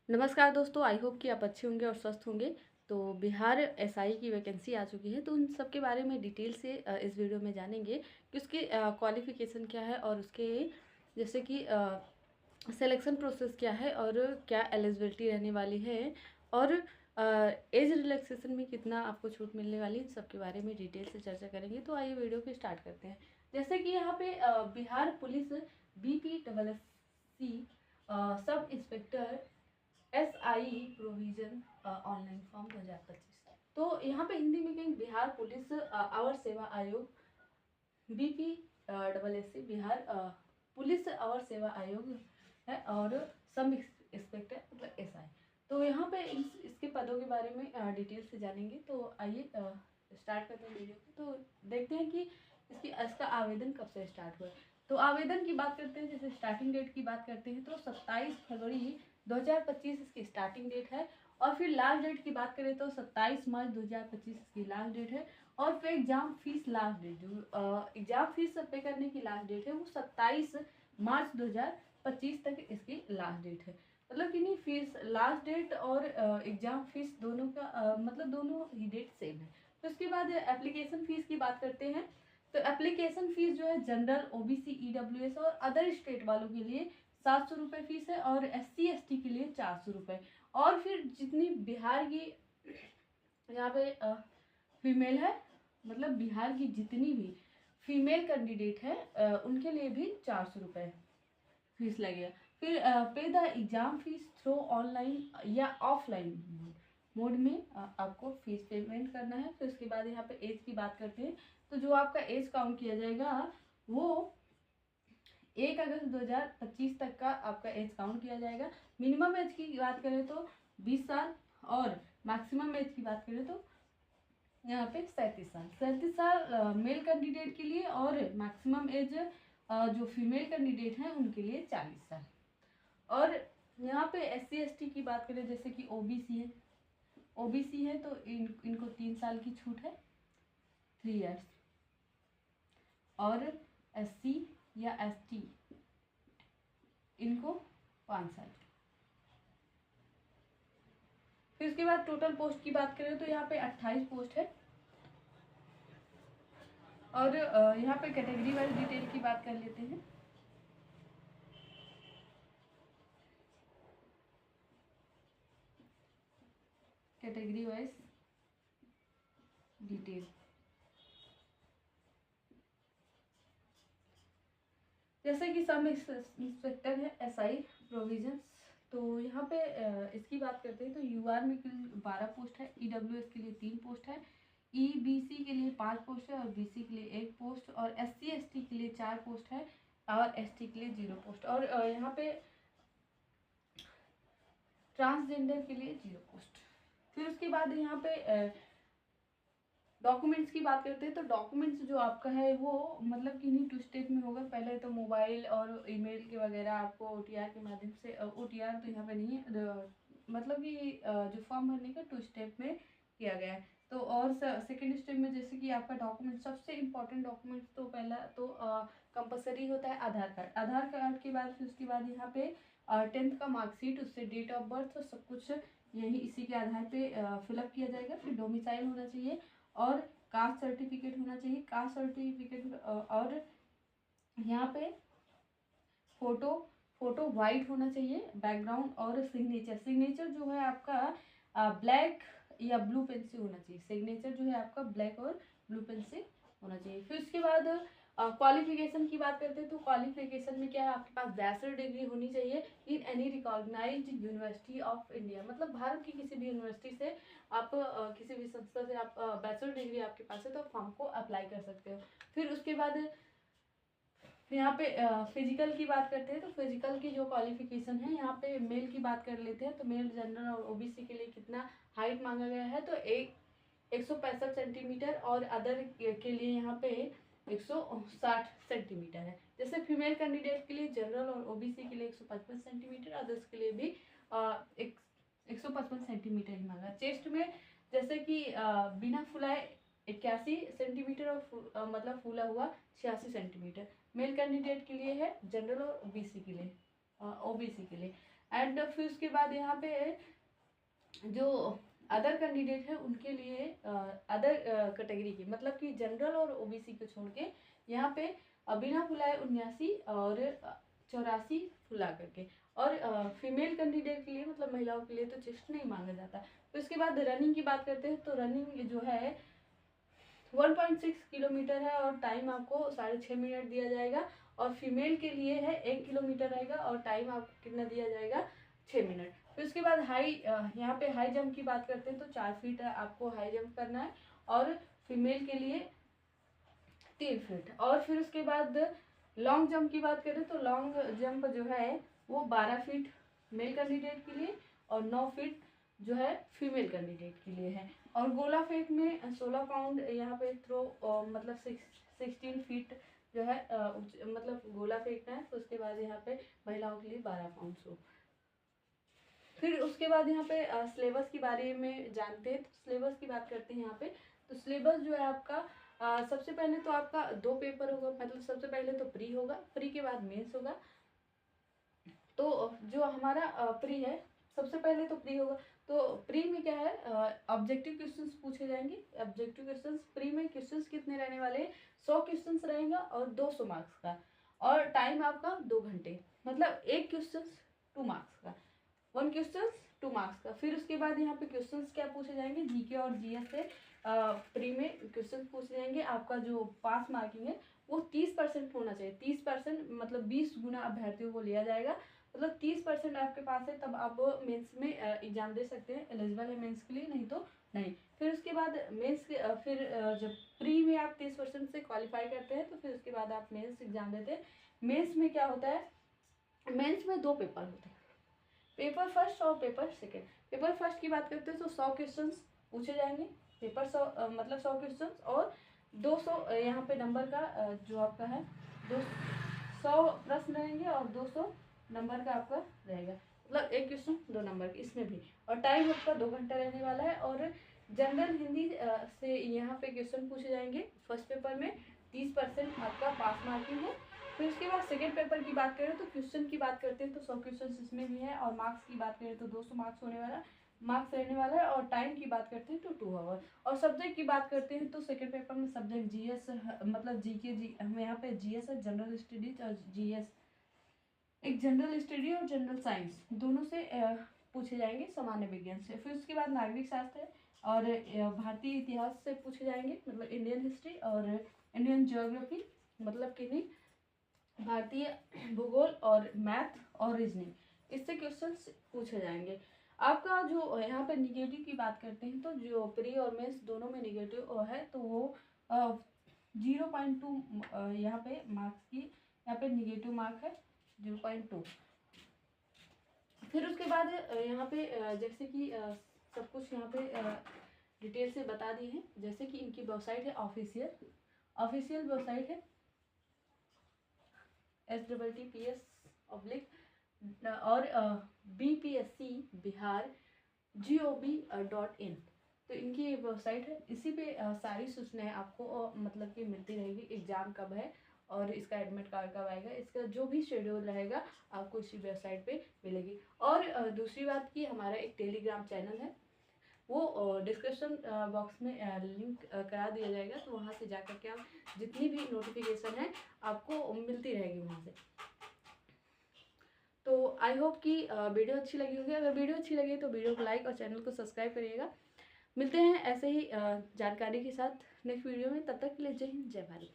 नमस्कार दोस्तों, I hope कि आप अच्छे होंगे और स्वस्थ होंगे। तो बिहार एसआई की वैकेंसी आ चुकी है, तो उन सब के बारे में डिटेल से इस वीडियो में जानेंगे कि उसके क्वालिफ़िकेशन क्या है और उसके जैसे कि सिलेक्शन प्रोसेस क्या है और क्या एलिजिबिलिटी रहने वाली है और एज रिलैक्सेशन में कितना आपको छूट मिलने वाली है, इन सब के बारे में डिटेल से चर्चा करेंगे। तो आइए वीडियो को स्टार्ट करते हैं। जैसे कि यहाँ पे Bihar police BPSSC sub inspector SI provision online form 2025। तो यहाँ पे हिंदी में कहेंगे बिहार पुलिस अवर सेवा आयोग BPSSC बिहार पुलिस अवर सेवा आयोग है और सब इंस्पेक्टर मतलब SI। तो यहाँ पे इसके पदों के बारे में डिटेल से जानेंगे। तो आइए स्टार्ट करते हैं वीडियो को। तो देखते हैं कि इसका आवेदन कब से स्टार्ट हुआ है। तो आवेदन की बात करते हैं, जैसे स्टार्टिंग डेट की बात करते हैं तो 27 फरवरी 2025 इसकी स्टार्टिंग डेट है। और फिर लास्ट डेट की बात करें तो 27 मार्च 2025 इसकी लास्ट डेट है। और फिर एग्जाम फीस लास्ट डेट, जो एग्जाम फीस पे करने की लास्ट डेट है वो 27 मार्च 2025 तक इसकी लास्ट डेट है। मतलब कि नहीं, फीस लास्ट डेट और एग्जाम फीस दोनों का मतलब दोनों ही डेट सेम है। तो इसके बाद एप्लीकेशन फीस की बात करते हैं। तो एप्लीकेशन फीस जो है जनरल, OBC, EWS और अदर स्टेट वालों के लिए 700 रुपये फीस है और SC ST के लिए 400 रुपये। और फिर जितनी बिहार की यहाँ पे फीमेल है, मतलब बिहार की जितनी भी फीमेल कैंडिडेट है उनके लिए भी 400 रुपये फीस लगेगा। फिर पे the exam fees through online या ऑफलाइन मोड में आपको फीस पेमेंट करना है। फिर उसके बाद यहाँ पे एज की बात करते हैं। तो जो आपका एज काउंट किया जाएगा वो 1 अगस्त 2025 तक का आपका एज काउंट किया जाएगा। मिनिमम एज की बात करें तो 20 साल और मैक्सिमम एज की बात करें तो यहाँ पे 37 साल मेल कैंडिडेट के लिए और मैक्सिमम एज जो फीमेल कैंडिडेट हैं उनके लिए 40 साल। और यहाँ पे SC ST की बात करें, जैसे कि OBC है तो इनको 3 साल की छूट है, 3 ईयर्स। और SC या ST इनको 5 साल। फिर उसके बाद टोटल पोस्ट की बात करें तो यहाँ पे 28 पोस्ट है। और यहाँ पे कैटेगरी वाइज डिटेल की बात कर लेते हैं। कैटेगरी वाइज डिटेल, जैसे कि सब इंस्पेक्टर है SI प्रोविजंस। तो यहाँ पे इसकी बात करते हैं तो UR में के लिए 12 पोस्ट है, EWS के लिए 3 पोस्ट है, EBC के लिए 5 पोस्ट है और BC के लिए 1 पोस्ट और SC ST के लिए 4 पोस्ट है और ST के लिए 0 पोस्ट। और यहाँ पे ट्रांसजेंडर के लिए 0 पोस्ट। फिर उसके बाद यहाँ पे डॉक्यूमेंट्स की बात करते हैं। तो डॉक्यूमेंट्स जो आपका है वो मतलब कि नहीं 2 स्टेप में होगा। पहले तो मोबाइल और ईमेल के वगैरह आपको OTR के माध्यम से, OTR तो यहाँ पे नहीं है, मतलब कि जो फॉर्म भरने का 2 स्टेप में किया गया है। तो और सेकेंड स्टेप में जैसे कि आपका डॉक्यूमेंट, सबसे इम्पोर्टेंट डॉक्यूमेंट्स तो पहला तो कंपलसरी होता है आधार कार्ड। आधार कार्ड के बाद फिर उसके बाद यहाँ पे 10th का मार्कशीट, उससे डेट ऑफ बर्थ, सब कुछ यही इसी के आधार पे फिलअप किया जाएगा। फिर डोमिसाइल होना चाहिए और कास्ट सर्टिफिकेट होना चाहिए। कास्ट सर्टिफिकेट और यहाँ पे फोटो वाइट होना चाहिए बैकग्राउंड। और सिग्नेचर जो है आपका ब्लैक या ब्लू पेन से होना चाहिए। सिग्नेचर जो है आपका ब्लैक और ब्लू पेन से होना चाहिए। फिर उसके बाद क्वालिफिकेशन की बात करते हैं। तो क्वालिफिकेशन में क्या है, आपके पास बैचलर डिग्री होनी चाहिए in any recognised university of India, मतलब भारत की किसी भी यूनिवर्सिटी से आप किसी भी संस्था से आप बैचलर डिग्री आपके पास है तो फॉर्म को अप्लाई कर सकते हो। फिर उसके बाद यहाँ पे फिजिकल की बात करते हैं। तो फिजिकल की जो क्वालिफिकेशन है, यहाँ पे मेल की बात कर लेते हैं। तो मेल, जनरल और OBC के लिए कितना हाइट मांगा गया है, तो 165 सेंटीमीटर और अदर के लिए यहाँ पे 160 सेंटीमीटर है। जैसे फीमेल कैंडिडेट के लिए जनरल और OBC के लिए 155 सेंटीमीटर, अदर्स के लिए भी 155 सेंटीमीटर ही मांगा। चेस्ट में जैसे कि बिना फुलाए 81 सेंटीमीटर और मतलब फूला हुआ 86 सेंटीमीटर मेल कैंडिडेट के लिए है, जनरल और OBC के लिए। एंड फिर उसके बाद यहाँ पे जो अदर कैंडिडेट है उनके लिए अदर कैटेगरी के मतलब कि जनरल और ओबीसी को छोड़ के यहाँ पे बिना फुलाए 79 और 84 फुला करके, और फीमेल कैंडिडेट के लिए मतलब महिलाओं के लिए तो चेस्ट नहीं मांगा जाता। तो इसके बाद रनिंग की बात करते हैं तो रनिंग जो है 1.6 किलोमीटर है और टाइम आपको 6.5 मिनट दिया जाएगा, और फीमेल के लिए है 1 किलोमीटर रहेगा और टाइम आपको कितना दिया जाएगा 6 मिनट। फिर उसके बाद यहाँ पे हाई जंप की बात करते हैं तो 4 फीट आपको हाई जंप करना है और फीमेल के लिए 3 फीट। और फिर उसके बाद लॉन्ग जंप की बात करें तो लॉन्ग जंप जो है वो 12 फीट मेल कैंडिडेट के लिए और 9 फीट जो है फीमेल कैंडिडेट के लिए है। और गोला फेंक में 16 पाउंड यहाँ पे थ्रो मतलब 16 फीट जो है मतलब गोला फेंकना है। तो उसके बाद यहाँ पे महिलाओं के लिए 12 पाउंड थ्रो। फिर उसके बाद यहाँ पे सिलेबस के बारे में जानते हैं तो सिलेबस की बात करते हैं यहाँ पे। तो सिलेबस जो है आपका सबसे पहले तो आपका 2 पेपर होगा, मतलब सबसे पहले तो प्री होगा, प्री के बाद मेंस होगा। तो जो हमारा प्री है सबसे पहले तो प्री होगा। तो प्री में क्या है, ऑब्जेक्टिव क्वेश्चंस पूछे जाएंगे। ऑब्जेक्टिव क्वेश्चंस प्री में क्वेश्चंस कितने रहने वाले हैं, 100 क्वेश्चंस रहेगा और 200 मार्क्स का, और टाइम आपका 2 घंटे, मतलब एक क्वेश्चन 2 मार्क्स का, 1 क्वेश्चन 2 मार्क्स का। फिर उसके बाद यहाँ पे क्वेश्चंस क्या पूछे जाएंगे, जीके और जीएस से प्री में क्वेश्चन पूछे जाएंगे। आपका जो पास मार्किंग है वो 30% होना चाहिए। 30% मतलब 20 गुना अभ्यर्थियों को लिया जाएगा, मतलब 30% आपके पास है तब आप मेंस में एग्जाम दे सकते हैं, एलिजिबल है मेंस के लिए, नहीं तो नहीं। फिर उसके बाद मेंस के फिर जब प्री में आप 30% से क्वालिफाई करते हैं तो फिर उसके बाद आप मेंस एग्जाम देते हैं। मेंस में क्या होता है, मेंस में 2 पेपर होते हैं, पेपर फर्स्ट और पेपर सेकेंड। पेपर फर्स्ट की बात करते हैं तो 100 क्वेश्चन पूछे जाएंगे, पेपर 100 मतलब 100 क्वेश्चन और 200 यहाँ पे नंबर का जो आपका है 200 प्रश्न रहेंगे और 200 नंबर का आपका रहेगा, मतलब एक क्वेश्चन 2 नंबर की इसमें भी। और टाइम आपका 2 घंटा रहने वाला है। और जनरल हिंदी से यहाँ पे क्वेश्चन पूछे जाएंगे। फर्स्ट पेपर में 30% आपका पास मार्किंग है। फिर उसके बाद सेकेंड पेपर की बात करें तो क्वेश्चन की बात करते हैं तो 100 क्वेश्चन इसमें भी है, और मार्क्स की बात करें तो 200 मार्क्स होने वाला मार्क्स रहने वाला है। और टाइम की बात करते हैं तो 2 आवर। और सब्जेक्ट की बात करते हैं तो सेकेंड पेपर में सब्जेक्ट जीएस मतलब जीके हम यहाँ पे जीएस है, जनरल स्टडीज और जीएस, एक जनरल स्टडी और जनरल साइंस दोनों से पूछे जाएंगे, सामान्य विज्ञान से। फिर उसके बाद नागरिक शास्त्र है और भारतीय इतिहास से पूछे जाएंगे, मतलब इंडियन हिस्ट्री और इंडियन ज्योग्राफी, मतलब कि नहीं भारतीय भूगोल और मैथ और रीजनिंग, इससे क्वेश्चंस पूछे जाएंगे। आपका जो यहाँ पे निगेटिव की बात करते हैं तो जो प्री और मेंस दोनों में निगेटिव है तो वो 0.2 यहाँ पे मार्क्स की यहाँ पे निगेटिव मार्क है 0.2। फिर उसके बाद यहाँ पे जैसे कि सब कुछ यहाँ पे डिटेल से बता दी है। जैसे कि इनकी वेबसाइट है ऑफिशियल वेबसाइट है STTPS और BPSC बिहार gov.in, तो इनकी वेबसाइट है। इसी पे सारी सूचनाएं आपको मतलब कि मिलती रहेगी, एग्ज़ाम कब है और इसका एडमिट कार्ड कब आएगा, इसका जो भी शेड्यूल रहेगा आपको इसी वेबसाइट पे मिलेगी। और दूसरी बात कि हमारा एक टेलीग्राम चैनल है, वो डिस्क्रिप्शन बॉक्स में लिंक करा दिया जाएगा, तो वहाँ से जा कर के आप जितनी भी नोटिफिकेशन है आपको मिलती रहेगी वहाँ से। तो आई होप कि वीडियो अच्छी लगी होगी। अगर वीडियो अच्छी लगी तो वीडियो को लाइक और चैनल को सब्सक्राइब करिएगा। मिलते हैं ऐसे ही जानकारी के साथ नेक्स्ट वीडियो में, तब तक के लिए जय हिंद जय भारत।